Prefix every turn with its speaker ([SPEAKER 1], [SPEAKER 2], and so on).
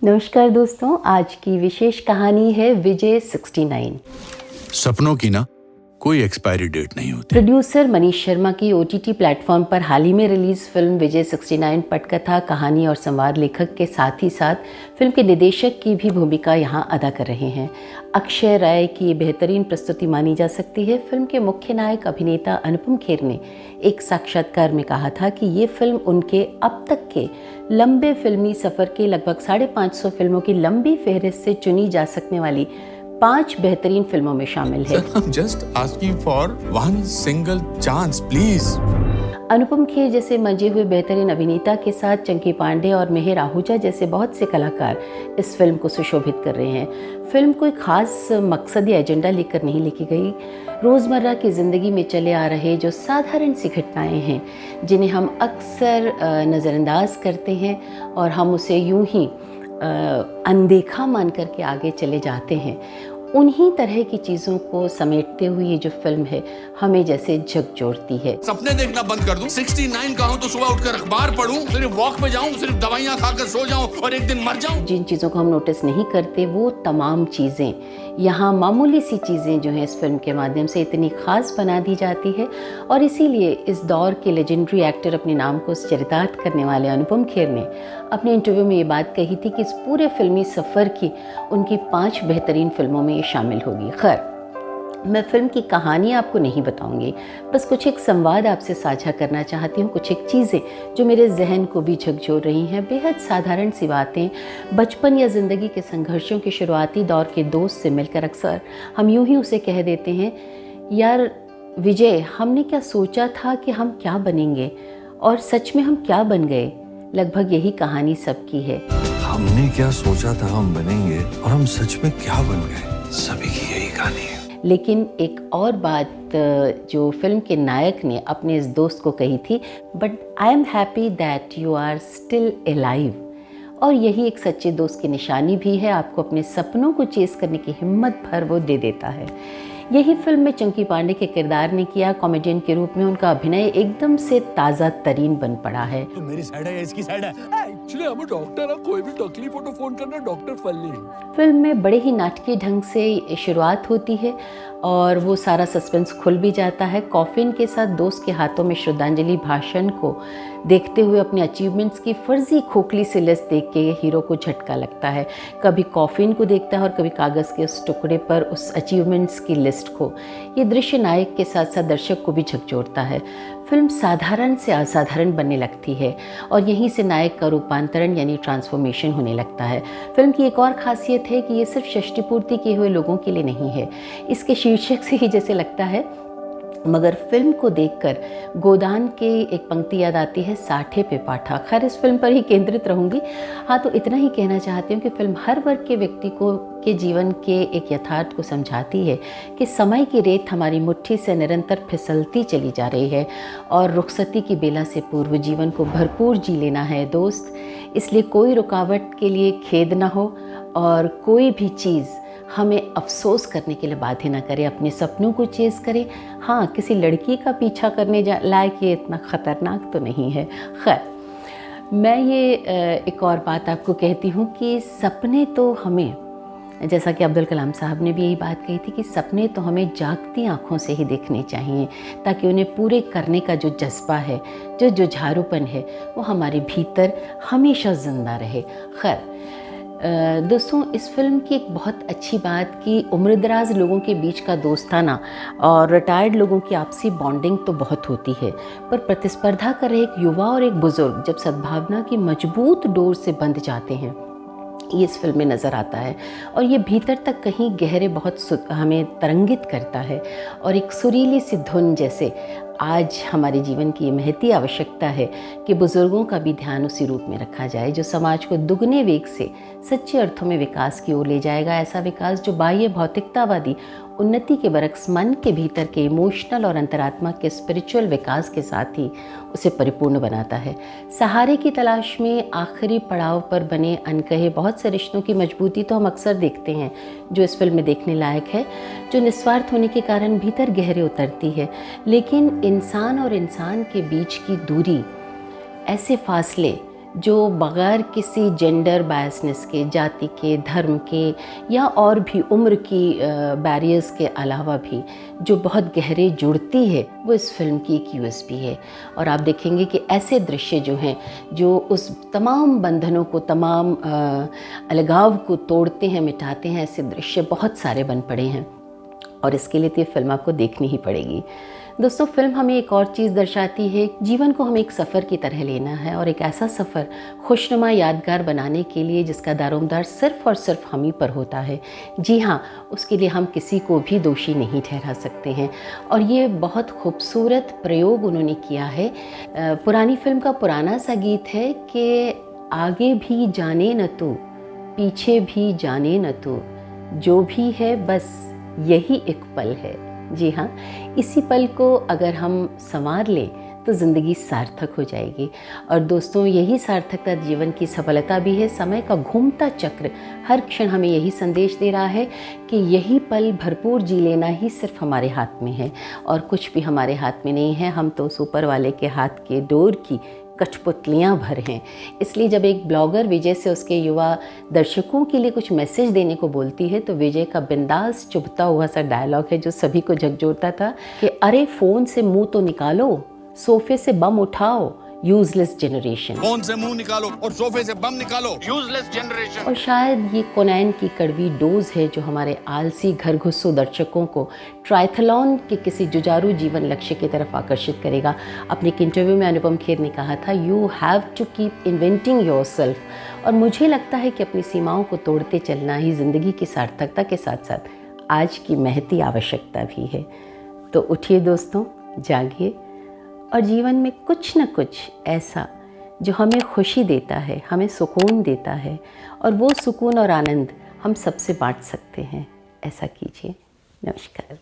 [SPEAKER 1] नमस्कार दोस्तों, आज की विशेष कहानी है विजय 69।
[SPEAKER 2] सपनों की ना कोई एक्सपायरी डेट नहीं होती।
[SPEAKER 1] प्रोड्यूसर मनीष शर्मा की OTT प्लेटफॉर्म पर हाल ही में रिलीज फिल्म विजय 69 पटकथा, कहानी और संवाद लेखक के साथ ही साथ फिल्म के निर्देशक की भी भूमिका यहां अदा कर रहे हैं। अक्षय राय की बेहतरीन प्रस्तुति मानी जा सकती है। फिल्म के मुख्य नायक अभिनेता अनुपम खेर ने एक साक्षात्कार में कहा था कि ये फिल्म उनके अब तक के लंबे फिल्मी सफ़र के लगभग 550 फिल्मों की लंबी फहरिस्त से चुनी जा सकने वाली 5 बेहतरीन फिल्मों में शामिल है।
[SPEAKER 2] Just asking for one single chance, please.
[SPEAKER 1] Anupam Kher जैसे मंजे हुए बेहतरीन अभिनेता के साथ चंकी पांडे और मेहर आहूजा जैसे बहुत से कलाकार इस फिल्म को सुशोभित कर रहे हैं। फिल्म कोई खास मकसद या एजेंडा लेकर नहीं लिखी गई। रोज़मर्रा की ज़िंदगी में चले आ रहे जो साधारण सी घटनाएं हैं, जिन्हें हम अक्सर नज़रअंदाज करते हैं और हम उसे यूं ही अनदेखा मान करके आगे चले जाते हैं, उन्हीं तरह की चीज़ों को समेटते हुए ये जो फिल्म है हमें जैसे झकझोरती है।
[SPEAKER 2] सपने देखना बंद कर दूं, 69 का हूं तो सुबह उठकर अखबार पढूं, सिर्फ वॉक पे जाऊं, सिर्फ दवाइयां खाकर सो जाऊं और एक दिन मर जाऊं।
[SPEAKER 1] जिन चीज़ों को हम नोटिस नहीं करते वो तमाम चीज़ें, यहाँ मामूली सी चीज़ें जो हैं इस फिल्म के माध्यम से इतनी ख़ास बना दी जाती है। और इसीलिए इस दौर के लेजेंडरी एक्टर, अपने नाम को चरितार्थ करने वाले अनुपम खेर ने अपने इंटरव्यू में ये बात कही थी कि इस पूरे फिल्मी सफ़र की उनकी 5 बेहतरीन फिल्मों में ये शामिल होगी। खैर, मैं फिल्म की कहानी आपको नहीं बताऊंगी, बस कुछ एक संवाद आपसे साझा करना चाहती हूँ, कुछ एक चीज़ें जो मेरे जहन को भी झकझोर रही हैं। बेहद साधारण सी बातें, बचपन या ज़िंदगी के संघर्षों के शुरुआती दौर के दोस्त से मिलकर अक्सर हम यूं ही उसे कह देते हैं, यार विजय, हमने क्या सोचा था कि हम क्या बनेंगे और सच में हम क्या बन गए। लगभग यही कहानी सबकी है।
[SPEAKER 3] हमने क्या सोचा था हम बनेंगे और हम सच में क्या बन गए, सभी की यही कहानी है।
[SPEAKER 1] लेकिन एक और बात जो फिल्म के नायक ने अपने इस दोस्त को कही थी, but I am happy that you are still alive. और यही एक सच्चे दोस्त की निशानी भी है, आपको अपने सपनों को चेस करने की हिम्मत भर वो दे देता है। यही फिल्म में चंकी पांडे के किरदार ने किया। कॉमेडियन के रूप में उनका अभिनय एकदम से ताज़ा तरीन बन पड़ा है।
[SPEAKER 4] तो मेरी साइड है या इसकी साइड है? एक्चुअली हम डॉक्टर है, कोई भी तकलीफ हो तो फोन करना डॉक्टर फल्ली।
[SPEAKER 1] फिल्म में बड़े ही नाटकीय ढंग से शुरुआत होती है और वो सारा सस्पेंस खुल भी जाता है। कॉफिन के साथ दोस्त के हाथों में श्रद्धांजलि भाषण को देखते हुए अपने अचीवमेंट्स की फर्जी खोखली सी लिस्ट देख के हीरो को झटका लगता है। कभी कॉफिन को देखता है और कभी कागज़ के उस टुकड़े पर उस अचीवमेंट्स की लिस्ट को। ये दृश्य नायक के साथ साथ दर्शक को भी झकझोरता है। फिल्म साधारण से असाधारण बनने लगती है और यहीं से नायक का रूपांतरण यानी ट्रांसफॉर्मेशन होने लगता है। फिल्म की एक और खासियत है कि ये सिर्फ षष्टि पूर्ति किए हुए लोगों के लिए नहीं है। इसके शीर्षक से ही जैसे लगता है, मगर फिल्म को देखकर गोदान के एक पंक्ति याद आती है, साठे पे पाठा। खैर, इस फिल्म पर ही केंद्रित रहूँगी। हाँ, तो इतना ही कहना चाहती हूँ कि फिल्म हर वर्ग के व्यक्ति को के जीवन के एक यथार्थ को समझाती है कि समय की रेत हमारी मुट्ठी से निरंतर फिसलती चली जा रही है और रुखसती की बेला से पूर्व जीवन को भरपूर जी लेना है दोस्त। इसलिए कोई रुकावट के लिए खेद ना हो और कोई भी चीज़ हमें अफसोस करने के लिए बाध्य ना करे। अपने सपनों को चेज़ करें। हाँ, किसी लड़की का पीछा करने लायक ये इतना ख़तरनाक तो नहीं है। खैर, मैं ये एक और बात आपको कहती हूँ कि सपने तो हमें, जैसा कि अब्दुल कलाम साहब ने भी यही बात कही थी कि सपने तो हमें जागती आँखों से ही देखने चाहिए, ताकि उन्हें पूरे करने का जो जज्बा है, जो जुझारूपन है, वो हमारे भीतर हमेशा ज़िंदा रहे। खैर दोस्तों, इस फिल्म की एक बहुत अच्छी बात कि उम्रदराज लोगों के बीच का दोस्ताना और रिटायर्ड लोगों की आपसी बॉन्डिंग तो बहुत होती है, पर प्रतिस्पर्धा कर रहे एक युवा और एक बुज़ुर्ग जब सद्भावना की मजबूत डोर से बंध जाते हैं, ये इस फिल्म में नज़र आता है। और ये भीतर तक कहीं गहरे बहुत हमें तरंगित करता है और एक सुरीली सी धुन जैसे आज हमारे जीवन की ये महती आवश्यकता है कि बुज़ुर्गों का भी ध्यान उसी रूप में रखा जाए जो समाज को दुगने वेग से सच्चे अर्थों में विकास की ओर ले जाएगा। ऐसा विकास जो बाह्य भौतिकतावादी उन्नति के बरक्स मन के भीतर के इमोशनल और अंतरात्मा के स्पिरिचुअल विकास के साथ ही उसे परिपूर्ण बनाता है। सहारे की तलाश में आखिरी पड़ाव पर बने अनकहे बहुत से रिश्तों की मजबूती तो हम अक्सर देखते हैं, जो इस फिल्म में देखने लायक है, जो निस्वार्थ होने के कारण भीतर गहरे उतरती है। लेकिन इंसान और इंसान के बीच की दूरी, ऐसे फासले जो बग़ैर किसी जेंडर बायसनेस के, जाति के, धर्म के या और भी उम्र की बैरियर्स के अलावा भी जो बहुत गहरे जुड़ती है, वो इस फिल्म की एक यूएसपी है। और आप देखेंगे कि ऐसे दृश्य जो हैं, जो उस तमाम बंधनों को, तमाम अलगाव को तोड़ते हैं, मिटाते हैं, ऐसे दृश्य बहुत सारे बन पड़े हैं और इसके लिए तो ये फिल्म आपको देखनी ही पड़ेगी। दोस्तों, फिल्म हमें एक और चीज़ दर्शाती है, जीवन को हमें एक सफ़र की तरह लेना है और एक ऐसा सफ़र खुशनुमा यादगार बनाने के लिए जिसका दारोमदार सिर्फ़ और सिर्फ हम ही पर होता है। जी हाँ, उसके लिए हम किसी को भी दोषी नहीं ठहरा सकते हैं और ये बहुत खूबसूरत प्रयोग उन्होंने किया है। पुरानी फिल्म का पुराना सा गीत है कि आगे भी जाने न तू, पीछे भी जाने न तू, जो भी है बस यही एक पल है। जी हाँ, इसी पल को अगर हम संवार लें तो ज़िंदगी सार्थक हो जाएगी। और दोस्तों, यही सार्थकता जीवन की सफलता भी है। समय का घूमता चक्र हर क्षण हमें यही संदेश दे रहा है कि यही पल भरपूर जी लेना ही सिर्फ हमारे हाथ में है और कुछ भी हमारे हाथ में नहीं है। हम तो उस ऊपर वाले के हाथ के डोर की कठपुतलियाँ भर हैं। इसलिए जब एक ब्लॉगर विजय से उसके युवा दर्शकों के लिए कुछ मैसेज देने को बोलती है तो विजय का बिंदास चुभता हुआ सा डायलॉग है जो सभी को झकझोरता था कि अरे फ़ोन से मुंह तो निकालो, सोफे से बम उठाओ, यूजलेस जनरेशन।
[SPEAKER 2] फोन से मुंह निकालो और सोफे से बम निकालो, यूजलेस जनरेशन।
[SPEAKER 1] और शायद ये कोनैन की कड़वी डोज है जो हमारे आलसी घर घुस्सू दर्शकों को ट्रायथलॉन के किसी जुझारू जीवन लक्ष्य की तरफ आकर्षित करेगा। अपने एक इंटरव्यू में अनुपम खेर ने कहा था, you have to keep inventing yourself. और मुझे लगता है कि अपनी सीमाओं को तोड़ते चलना ही ज़िंदगी की सार्थकता के साथ साथ आज की महती आवश्यकता भी है। तो उठिए दोस्तों, जागिए और जीवन में कुछ न कुछ ऐसा जो हमें खुशी देता है, हमें सुकून देता है और वो सुकून और आनंद हम सबसे बांट सकते हैं, ऐसा कीजिए। नमस्कार।